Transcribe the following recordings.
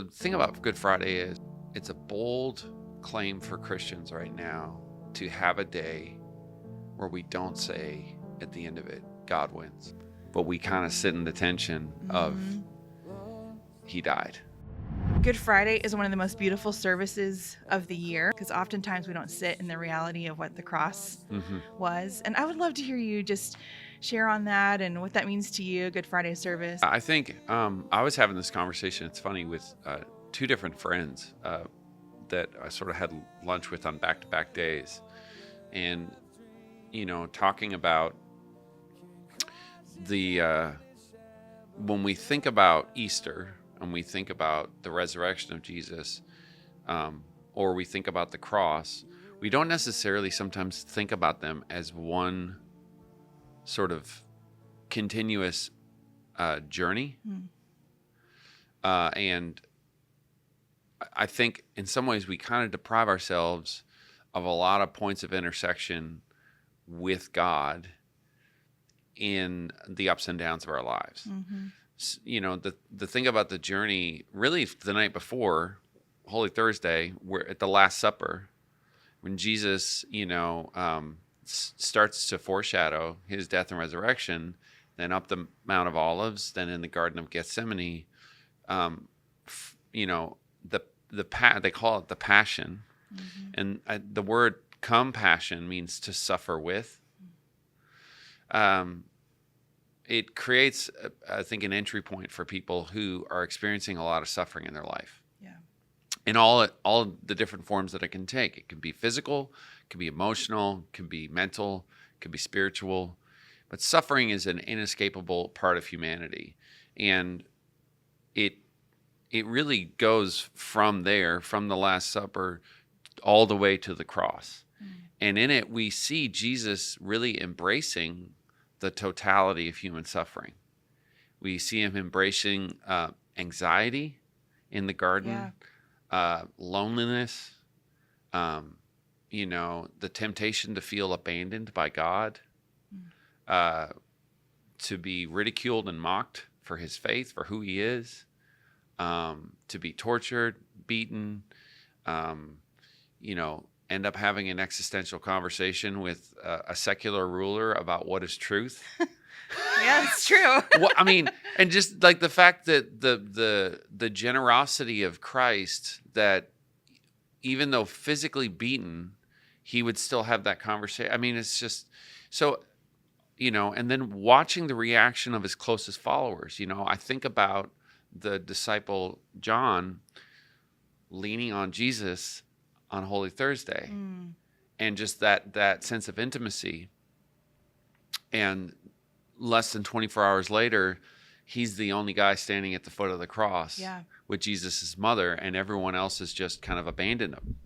the thing about Good Friday is it's a bold claim for Christians right now to have a day where we don't say at the end of it, God wins, but we kind of sit in the tension of he died. Good Friday is one of the most beautiful services of the year because oftentimes we don't sit in the reality of what the cross was. And I would love to hear you just share on that and what that means to you, Good Friday service. I think I was having this conversation, it's funny, with two different friends that I sort of had lunch with on back-to-back days. And, talking about when we think about Easter and we think about the resurrection of Jesus, or we think about the cross, we don't necessarily sometimes think about them as one sort of continuous journey. And I think in some ways we kind of deprive ourselves of a lot of points of intersection with God in the ups and downs of our lives. The thing about the journey, really the night before, Holy Thursday, we're at the Last Supper, when Jesus, starts to foreshadow his death and resurrection, then up the Mount of Olives, then in the Garden of Gethsemane, they call it the Passion, and the word compassion means to suffer with. It creates, I think, an entry point for people who are experiencing a lot of suffering in their life. Yeah. In all the different forms that it can take. It can be physical, it can be emotional, it can be mental, it can be spiritual. But suffering is an inescapable part of humanity. And it really goes from there, from the Last Supper, all the way to the cross. And in it, we see Jesus really embracing the totality of human suffering. We see him embracing anxiety in the garden, loneliness, the temptation to feel abandoned by God, to be ridiculed and mocked for his faith, for who he is, to be tortured, beaten, end up having an existential conversation with a secular ruler about what is truth. Yeah, it's true. And just like the fact that the generosity of Christ, that even though physically beaten, he would still have that conversation. It's just so, and then watching the reaction of his closest followers. I think about the disciple John leaning on Jesus on Holy Thursday, and just that sense of intimacy. And less than 24 hours later, he's the only guy standing at the foot of the cross with Jesus' mother, and everyone else has just kind of abandoned him.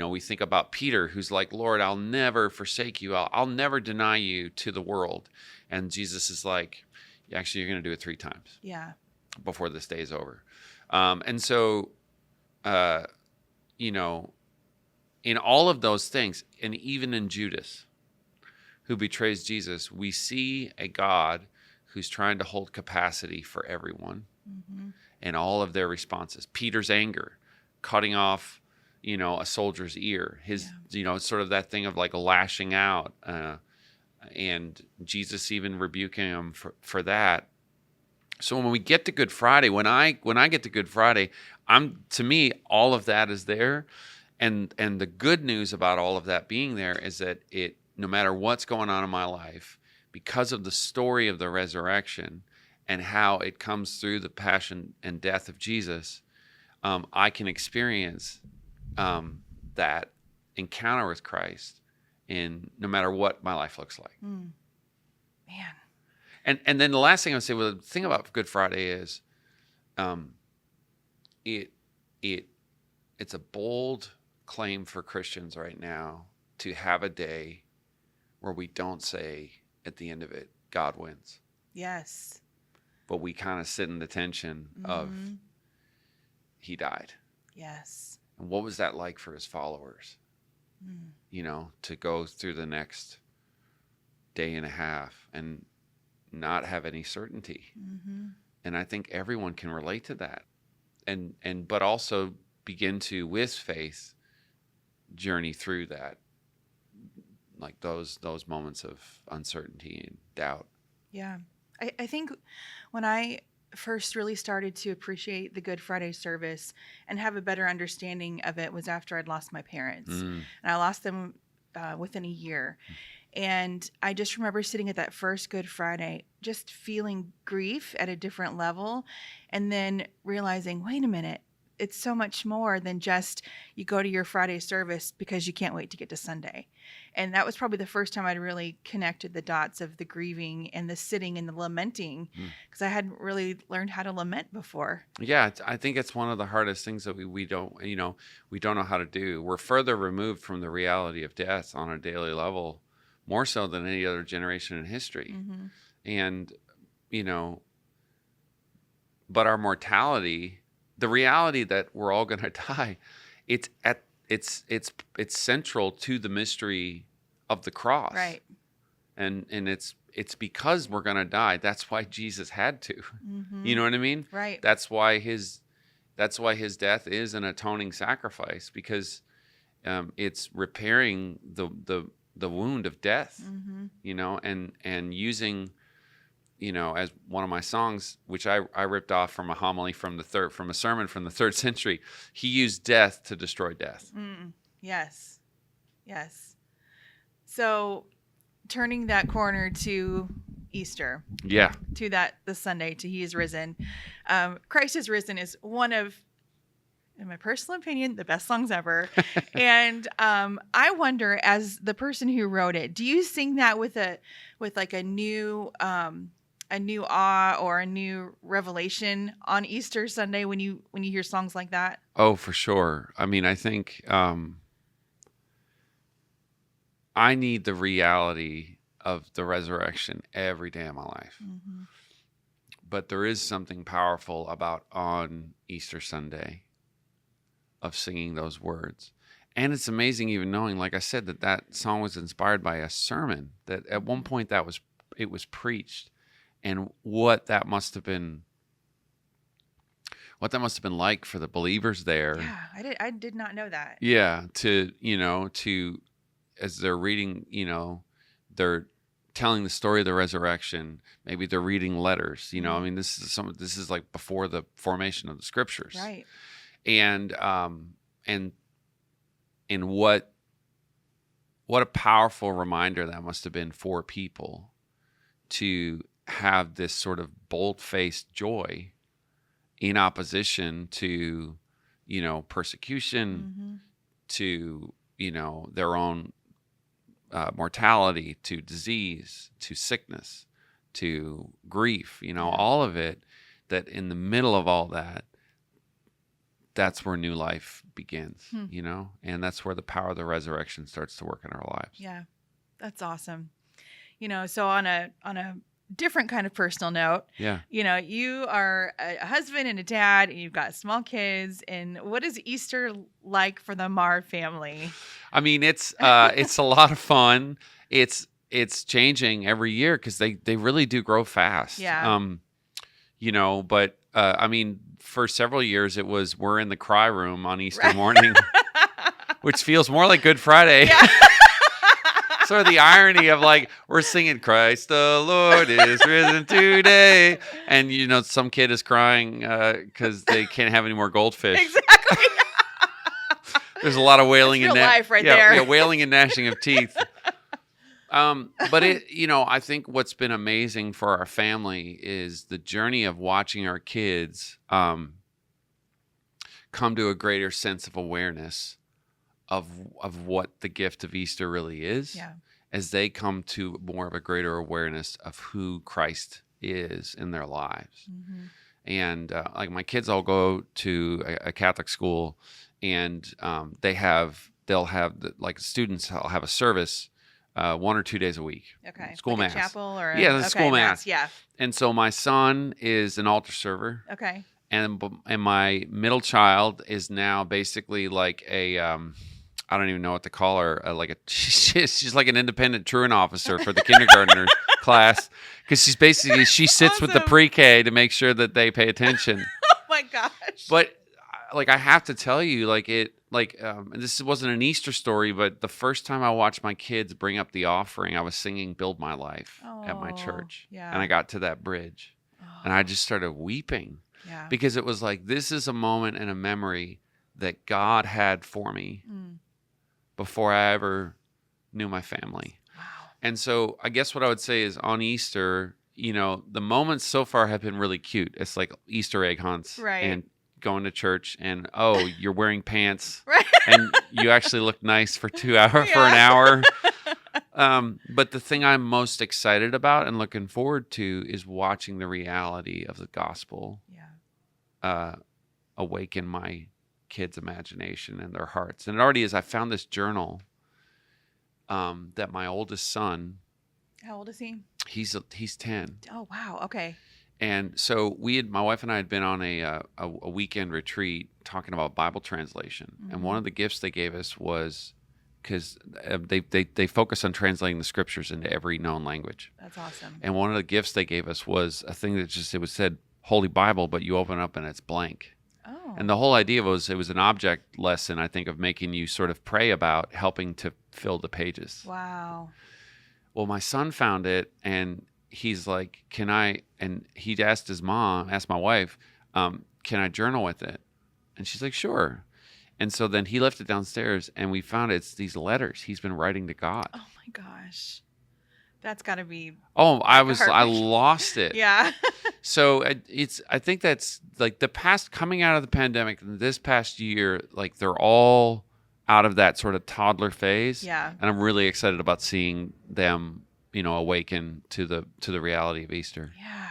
We think about Peter, who's like, Lord, I'll never forsake you. I'll never deny you to the world. And Jesus is like, actually, you're going to do it 3 times before this day is over. And so, in all of those things, and even in Judas, who betrays Jesus, we see a God who's trying to hold capacity for everyone and all of their responses. Peter's anger, cutting off, a soldier's ear, his, sort of that thing of like lashing out, and Jesus even rebuking him for that. So when we get to Good Friday, when I get to Good Friday, to me, all of that is there. And the good news about all of that being there is that no matter what's going on in my life, because of the story of the resurrection and how it comes through the passion and death of Jesus, I can experience that encounter with Christ in no matter what my life looks like. Man. And then the last thing I would say, the thing about Good Friday is, it's a bold claim for Christians right now to have a day where we don't say at the end of it, God wins. Yes. But we kind of sit in the tension of he died. Yes. And what was that like for his followers? To go through the next day and a half and not have any certainty. And I think everyone can relate to that. but also begin to, with faith, journey through that, like those moments of uncertainty and doubt. Yeah. I think when I first really started to appreciate the Good Friday service and have a better understanding of it was after I'd lost my parents. And I lost them within a year. And I just remember sitting at that first Good Friday, just feeling grief at a different level, and then realizing, wait a minute, it's so much more than just you go to your Friday service because you can't wait to get to Sunday. And that was probably the first time I'd really connected the dots of the grieving and the sitting and the lamenting, because I hadn't really learned how to lament before. Yeah, I think it's one of the hardest things that we don't know how to do. We're further removed from the reality of death on a daily level, more so than any other generation in history. And, but our mortality, the reality that we're all going to die, it's central to the mystery of the cross. Right. And it's because we're going to die. That's why Jesus had to. You know what I mean? Right. That's why his death is an atoning sacrifice, because it's repairing the wound of death. And using, as one of my songs, which I ripped off from a homily from a sermon from the 3rd century, he used death to destroy death. Yes. So turning that corner to Easter. Yeah. To the Sunday, to He is risen. Christ is risen is one of, in my personal opinion, the best songs ever. And I wonder, as the person who wrote it, do you sing that with like a new awe or a new revelation on Easter Sunday when you hear songs like that? Oh, for sure. I mean, I think I need the reality of the resurrection every day of my life. But there is something powerful about on Easter Sunday of singing those words. And it's amazing even knowing, like I said, that song was inspired by a sermon that at one point it was preached, and what that must have been like for the believers there. Yeah, I did not know that. Yeah, to as they're reading, they're telling the story of the resurrection. Maybe they're reading letters. I mean, this is like before the formation of the scriptures. Right. And what a powerful reminder that must have been for people to have this sort of bold-faced joy in opposition to, persecution, to, their own mortality, to disease, to sickness, to grief, all of it, that in the middle of all that, that's where new life begins, and that's where the power of the resurrection starts to work in our lives. Yeah, that's awesome. So on a different kind of personal note, you are a husband and a dad, and you've got small kids. And what is Easter like for the Maher family? I mean, it's a lot of fun. It's changing every year because they really do grow fast. Yeah. But I mean, for several years it was we're in the cry room on Easter morning, which feels more like Good Friday. Yeah. Sort of the irony of like we're singing "Christ the Lord is risen today," and some kid is crying because they can't have any more goldfish. Exactly. There's a lot of wailing That's and real life right there. Yeah, wailing and gnashing of teeth. But I think what's been amazing for our family is the journey of watching our kids come to a greater sense of awareness of what the gift of Easter really is, as they come to more of a greater awareness of who Christ is in their lives. And like my kids all go to a Catholic school, and they'll have students will have a service 1 or 2 days a week. Okay. School like mass. A chapel or school mass. Yeah. And so my son is an altar server. Okay. And my middle child is now basically like a I don't even know what to call her. She's like an independent truant officer for the kindergartner class, because she sits with the pre-K to make sure that they pay attention. Oh my gosh. But like, I have to tell you, like and this wasn't an Easter story, but the first time I watched my kids bring up the offering, I was singing "Build My Life" at my church, yeah. and I got to that bridge, and I just started weeping, because it was like, this is a moment and a memory that God had for me before I ever knew my family. Wow. And so I guess what I would say is, on Easter, the moments so far have been really cute. It's like Easter egg hunts, Right. and going to church, and you're wearing pants, Right. and you actually look nice for 2 hours for an hour. But the thing I'm most excited about and looking forward to is watching the reality of the gospel awaken my kids' imagination and their hearts. And it already is. I found this journal that my oldest son. How old is he? He's 10. Oh, wow. Okay. And so my wife and I had been on a weekend retreat talking about Bible translation. And one of the gifts they gave us was, because they focus on translating the scriptures into every known language. That's awesome. And one of the gifts they gave us was a thing that it was said Holy Bible, but you open up and it's blank. Oh. And the whole idea was, it was an object lesson, I think, of making you sort of pray about helping to fill the pages. Wow. Well, my son found it, and he's like, can I, and he asked my wife, can I journal with it? And she's like, sure. And so then he left it downstairs, and we found it's these letters he's been writing to God. Oh my gosh. That's got to be. Oh, I lost it. Yeah. So I think that's like coming out of the pandemic, and this past year, like, they're all out of that sort of toddler phase. Yeah. And I'm really excited about seeing them, awaken to the reality of Easter. Yeah.